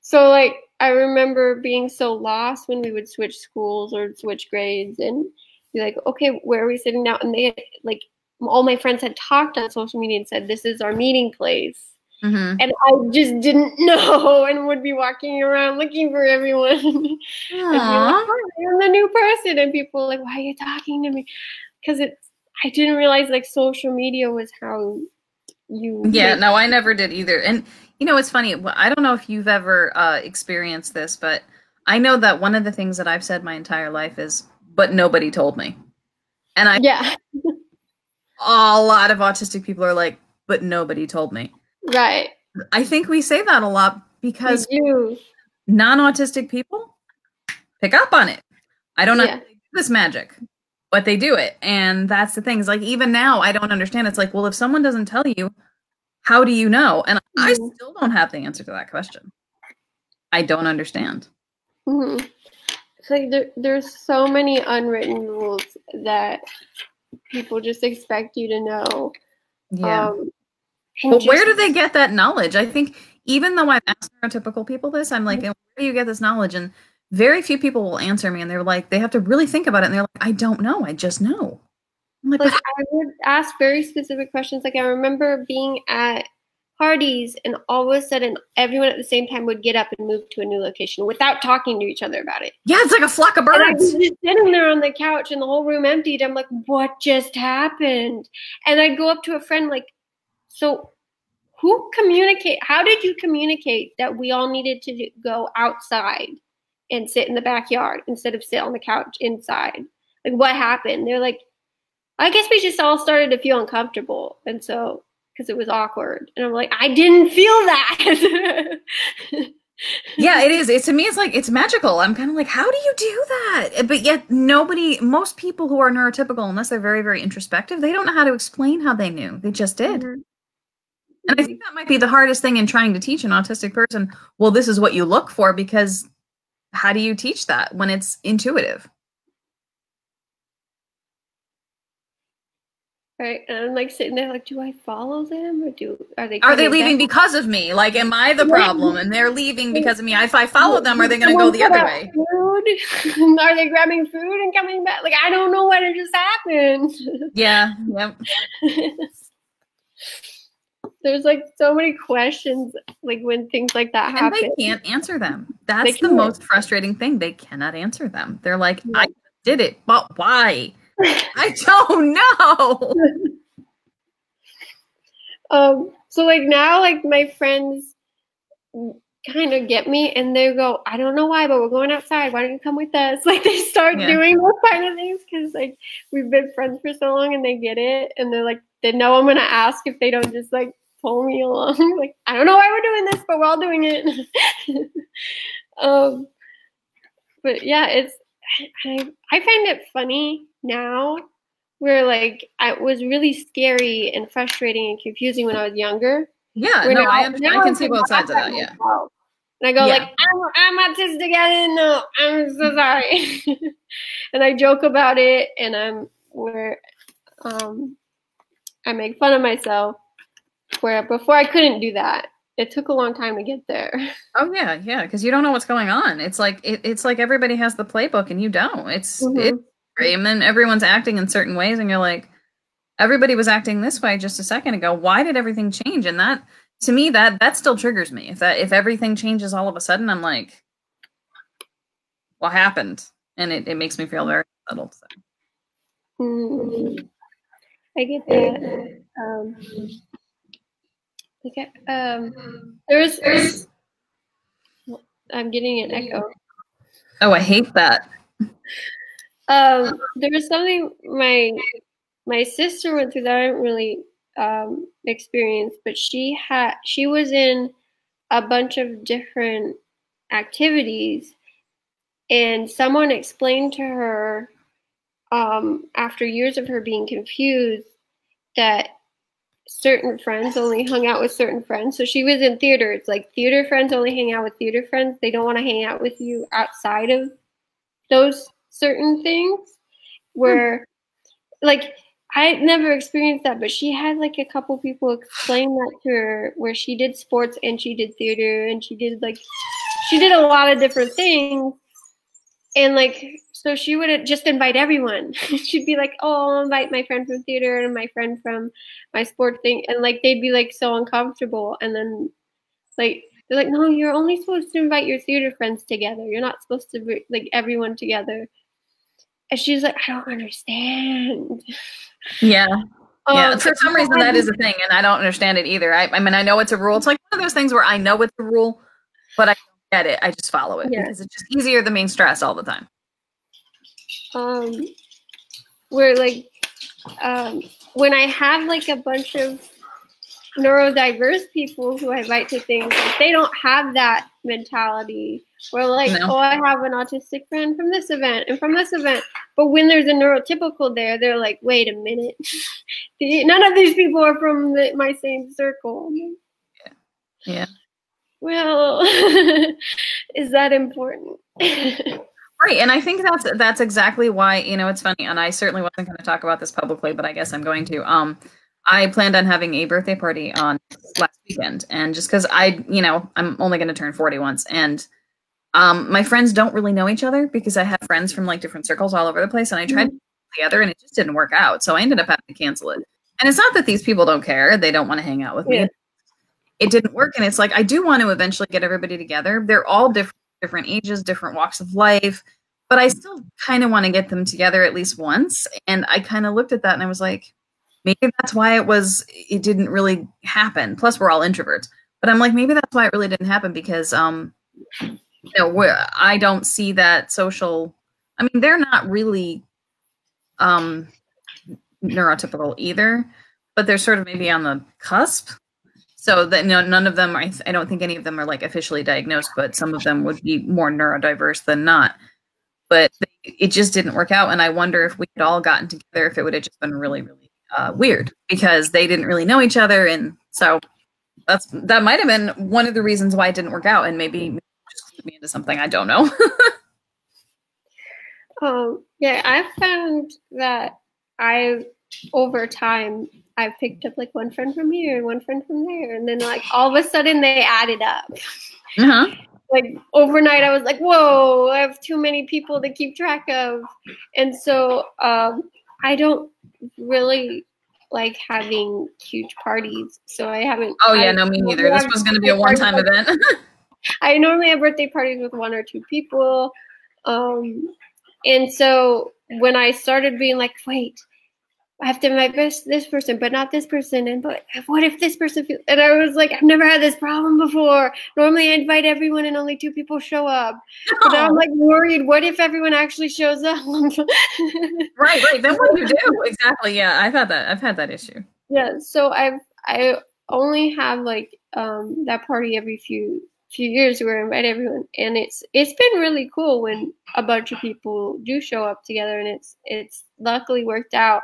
So like I remember being so lost when we would switch schools or switch grades and be like, okay, where are we sitting now? And they like all my friends had talked on social media and said, this is our meeting place. And I just didn't know and would be walking around looking for everyone. And be like, oh, I'm the new person. And people were like, why are you talking to me? Because I didn't realize like social media was how you. Yeah, no, I never did either. And it's funny. I don't know if you've ever experienced this, but I know that one of the things that I've said my entire life is, but nobody told me. And a lot of autistic people are like, but nobody told me. Right. I think we say that a lot because non-autistic people pick up on it. I don't know how they do this magic, but they do it. And that's the thing. Is like, even now, I don't understand. It's like, well, if someone doesn't tell you, how do you know? And I still don't have the answer to that question. I don't understand. Mm-hmm. It's like there's so many unwritten rules that people just expect you to know. Yeah. And But where just, do they get that knowledge? I think even though I've asked neurotypical people this, I'm like, where do you get this knowledge? And very few people will answer me, and they're like, they have to really think about it, and they're like, I don't know, I just know. I'm like, like, I would ask very specific questions. Like, I remember being at parties, and all of a sudden, everyone at the same time would get up and move to a new location without talking to each other about it. yeah, it's like a flock of And I birds. was just sitting there on the couch, and the whole room emptied. I'm like, what just happened? And I'd go up to a friend, like, so how did you communicate that we all needed to go outside and sit in the backyard instead of sit on the couch inside? Like, what happened? They're like, I guess we just all started to feel uncomfortable. And so, because it was awkward. And I'm like, I didn't feel that. Yeah, it is. To me, it's like, it's magical. I'm kind of like, how do you do that? But yet most people who are neurotypical, unless they're very, very introspective, they don't know how to explain how they knew. They just did. Mhm. And I think that might be the hardest thing in trying to teach an autistic person. Well, this is what you look for, because how do you teach that when it's intuitive? Right. And I'm like sitting there like, do I follow them or are they Are they coming leaving back? because of me? Like, am I the problem and they're leaving because of me? If I follow them, are they going to go the other way? Food? Are they grabbing food and coming back? Like, I don't know what just happened. Yeah. Yep. There's like so many questions, like when things like that happen. And they can't answer them. That's the most frustrating thing. They cannot answer them. They're like, Yeah. I did it, but why? I don't know. So like now, like my friends kind of get me, and they go, I don't know why, but we're going outside. Why don't you come with us? Like they start doing those kind of things because like we've been friends for so long, and they get it, and they're like, they know I'm gonna ask if they don't just like pull me along. Like, I don't know why we're doing this, but we're all doing it. But yeah, I find it funny now, where like it was really scary and frustrating and confusing when I was younger. Yeah, no, I can see both sides of that. Yeah. And I go like, I'm autistic. I didn't know. I'm so sorry. And I joke about it, and I make fun of myself. Where before I couldn't do that. It took a long time to get there. Oh yeah, yeah, because you don't know what's going on. It's like it's like everybody has the playbook and you don't. It's great, and then everyone's acting in certain ways, and you're like, everybody was acting this way just a second ago. Why did everything change? And that, to me, that still triggers me. If everything changes all of a sudden, I'm like, what happened? And it makes me feel very unsettled. So. I get that. There's I'm getting an echo. Oh, I hate that. There was something my sister went through that I didn't really experience, but she was in a bunch of different activities, and someone explained to her after years of her being confused that certain friends only hung out with certain friends. So she was in theater. It's like theater friends only hang out with theater friends. They don't want to hang out with you outside of those certain things. Where, like, I never experienced that, but she had like a couple people explain that to her, where she did sports and she did theater and she did a lot of different things. And like, so she would just invite everyone. She'd be like, oh, I'll invite my friend from theater and my friend from my sport thing. And like, they'd be like so uncomfortable. And then like, they're like, no, you're only supposed to invite your theater friends together. You're not supposed to be like everyone together. And she's like, I don't understand. Yeah. Yeah. For some reason, that is a thing. And I don't understand it either. I mean, I know it's a rule. It's like one of those things where I know it's a rule, but I don't get it. I just follow it because it's just easier than being stressed all the time. Where like when I have like a bunch of neurodiverse people who I invite to things, like, they don't have that mentality where like, oh, I have an autistic friend from this event and from this event. But when there's a neurotypical there, they're like, wait a minute. None of these people are from my same circle. Yeah. well, is that important? Right, and I think that's exactly why, you know, it's funny, and I certainly wasn't going to talk about this publicly, but I guess I'm going to. I planned on having a birthday party on last weekend, and just because you know, I'm only going to turn 40 once, and my friends don't really know each other because I have friends from like different circles all over the place, and I tried to put it together, and it just didn't work out, so I ended up having to cancel it. And it's not that these people don't care; they don't want to hang out with me. Yeah. It didn't work, and it's like I do want to eventually get everybody together. They're all different ages, different walks of life, but I still kind of want to get them together at least once. And I kind of looked at that and I was like, maybe that's why it didn't really happen. Plus we're all introverts, but I'm like, maybe that's why it really didn't happen because, you know, I don't see that social, I mean, they're not really, neurotypical either, but they're sort of maybe on the cusp. So that, you know, none of them, I don't think any of them are like officially diagnosed, but some of them would be more neurodiverse than not. But it just didn't work out. And I wonder if we had all gotten together, if it would have just been really, really weird because they didn't really know each other. And so that might have been one of the reasons why it didn't work out. And maybe just clued me into something. I don't know. Yeah, I found that over time, I picked up like one friend from here and one friend from there. And then like all of a sudden they added up. Uh-huh. Like overnight, I was like, whoa, I have too many people to keep track of. And so I don't really like having huge parties. So I haven't. Oh, yeah, no, me neither. This was going to be a one-time event. I normally have birthday parties with 1 or 2 people. And so when I started being like, wait, I have to invite this person, but not this person. And but what if this person feels? And I was like, I've never had this problem before. Normally I invite everyone and only 2 people show up. But now I'm like worried. What if everyone actually shows up? Right. Then what do you do? Exactly. Yeah, I've had that issue. Yeah. So I only have like that party every few years where I invite everyone, and it's been really cool when a bunch of people do show up together, and it's luckily worked out.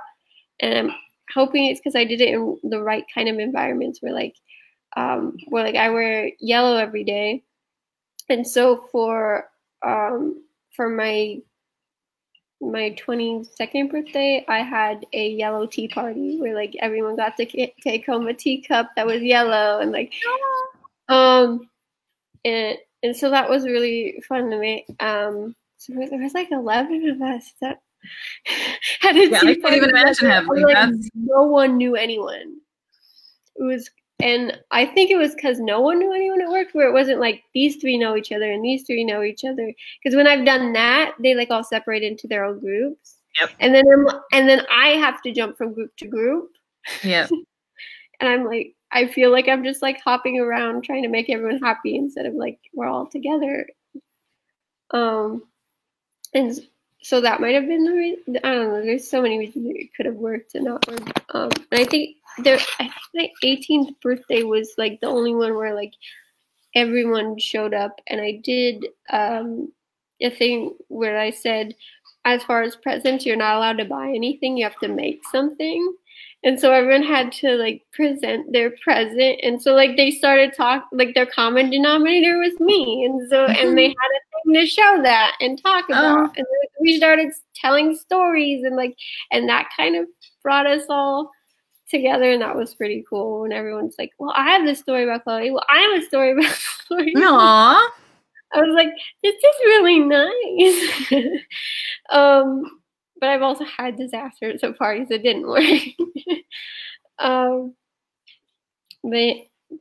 And I'm hoping it's because I did it in the right kind of environments where I wear yellow every day. And so for my 22nd birthday, I had a yellow tea party where like everyone got to take home a teacup that was yellow and like, and so that was really fun to me. So there was like 11 of us that had a tea party. I can't even imagine having that. No one knew anyone. It was, and I think it was because no one knew anyone at work, where it wasn't like these 3 know each other and these 3 know each other. Because when I've done that, they like all separate into their own groups. Yep. And then I have to jump from group to group. Yeah. And I'm like, I feel like I'm just like hopping around trying to make everyone happy instead of like we're all together. And so that might have been the reason. I don't know. There's so many reasons it could have worked and not worked. And I think my 18th birthday was like the only one where like everyone showed up, and I did a thing where I said, as far as presents, you're not allowed to buy anything. You have to make something. And so everyone had to like present their present. And so like they started like their common denominator was me. And so, and they had a thing to show that and talk about. And we started telling stories and that kind of brought us all together. And that was pretty cool. And everyone's like, well, I have this story about Chloe. Well, I have a story about Chloe. Aww. I was like, this is really nice. But I've also had disasters at parties that didn't work.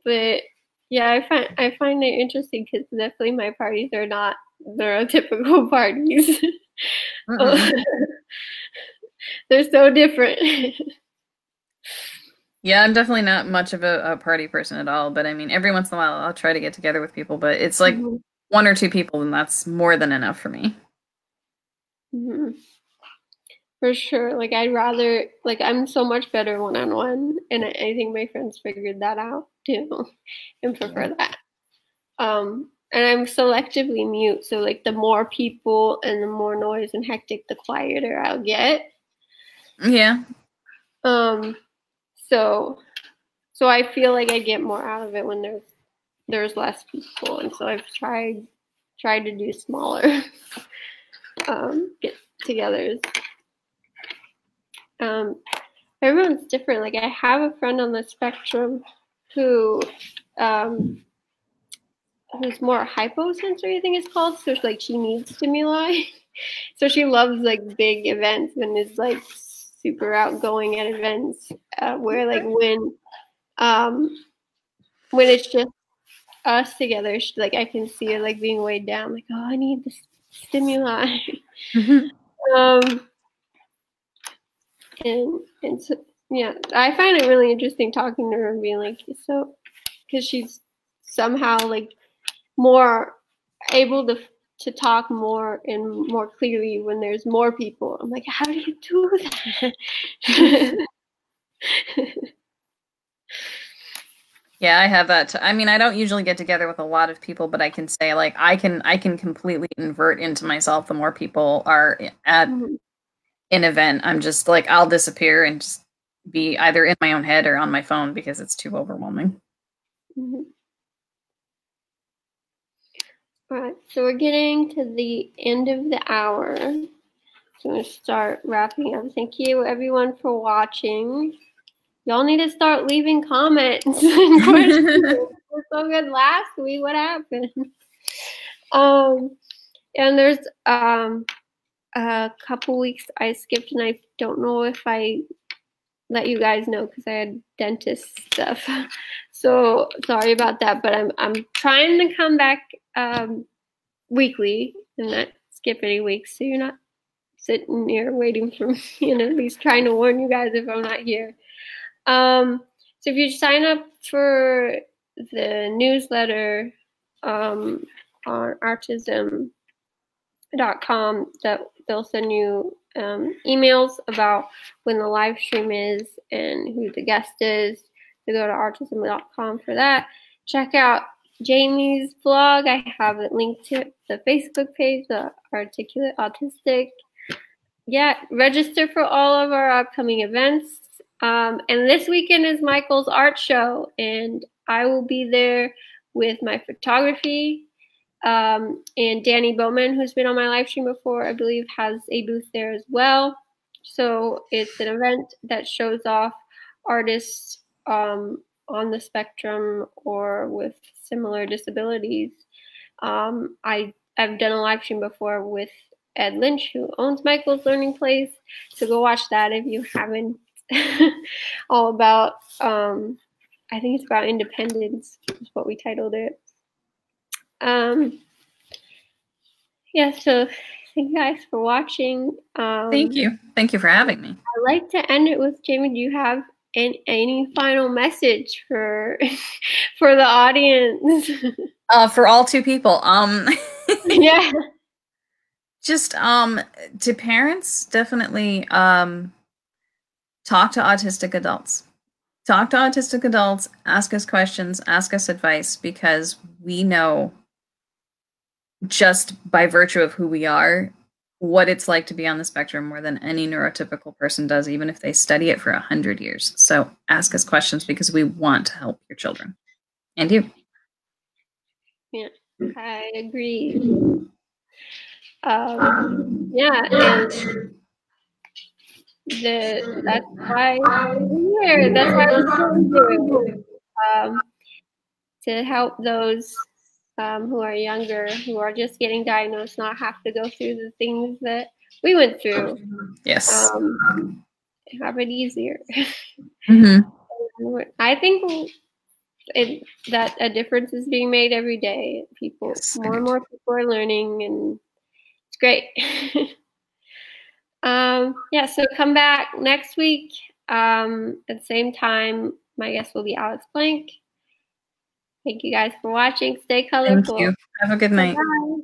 But yeah, I find it interesting because definitely my parties are not neurotypical parties. They're so different. Yeah, I'm definitely not much of a party person at all. But I mean, every once in a while, I'll try to get together with people. But it's like 1 or 2 people, and that's more than enough for me. Mm-hmm. For sure. Like I'd rather, like I'm so much better one-on-one, and I think my friends figured that out too and prefer that. And I'm selectively mute, so like the more people and the more noise and hectic, the quieter I'll get. Yeah. So I feel like I get more out of it when there's there's less people, and so I've tried to do smaller get-togethers. Everyone's different. Like, I have a friend on the spectrum who who's more hyposensory, I think it's called. So like she needs stimuli. So she loves like big events and is like super outgoing at events. Where like when it's just us together, she, like I can see her like being weighed down. Like, oh, I need this stimuli. Mm-hmm. And so, yeah, I find it really interesting talking to her and being like, so, because she's somehow like more able to talk more and more clearly when there's more people. I'm like, how do you do that? Yeah, I have that. I mean, I don't usually get together with a lot of people, but I can say like I can completely invert into myself the more people are at an event. I'm just like I'll disappear and just be either in my own head or on my phone because it's too overwhelming. Mm-hmm. All right, so we're getting to the end of the hour. So I'm going to start wrapping up. Thank you, everyone, for watching. Y'all need to start leaving comments and questions. We're so good last week. What happened? And there's a couple weeks I skipped, and I don't know if I let you guys know because I had dentist stuff. So sorry about that. But I'm trying to come back weekly and not skip any weeks, so you're not sitting here waiting for me, and at least trying to warn you guys if I'm not here. So if you sign up for the newsletter on autism.com, that they'll send you emails about when the live stream is and who the guest is. So go to autism.com for that. Check out Jaime's blog. I have it linked to the Facebook page, the Articulate Autistic. Yeah, register for all of our upcoming events. And this weekend is Michael's art show, and I will be there with my photography. And Danny Bowman, who's been on my live stream before, I believe has a booth there as well. So it's an event that shows off artists on the spectrum or with similar disabilities. I've done a live stream before with Ed Lynch, who owns Michael's Learning Place. So go watch that if you haven't. All about, I think it's about independence, is what we titled it. Yeah, so thank you guys for watching. Thank you. Thank you for having me. I'd like to end it with, Jaime, do you have any final message for for the audience? For all two people. Yeah. Just to parents, definitely talk to autistic adults. Talk to autistic adults, ask us questions, ask us advice, because we know just by virtue of who we are, what it's like to be on the spectrum more than any neurotypical person does, even if they study it for 100 years. So ask us questions because we want to help your children and you. Yeah, I agree. Yeah, and that's why we're here. That's why we're here. To help those who are younger, who are just getting diagnosed, not have to go through the things that we went through. Yes. Have it easier. Mm-hmm. I think that a difference is being made every day. More and more people are learning, and it's great. Yeah, so come back next week at the same time. My guest will be Alex Blank. Thank you guys for watching. Stay colorful. Thank you. Have a good night. Bye.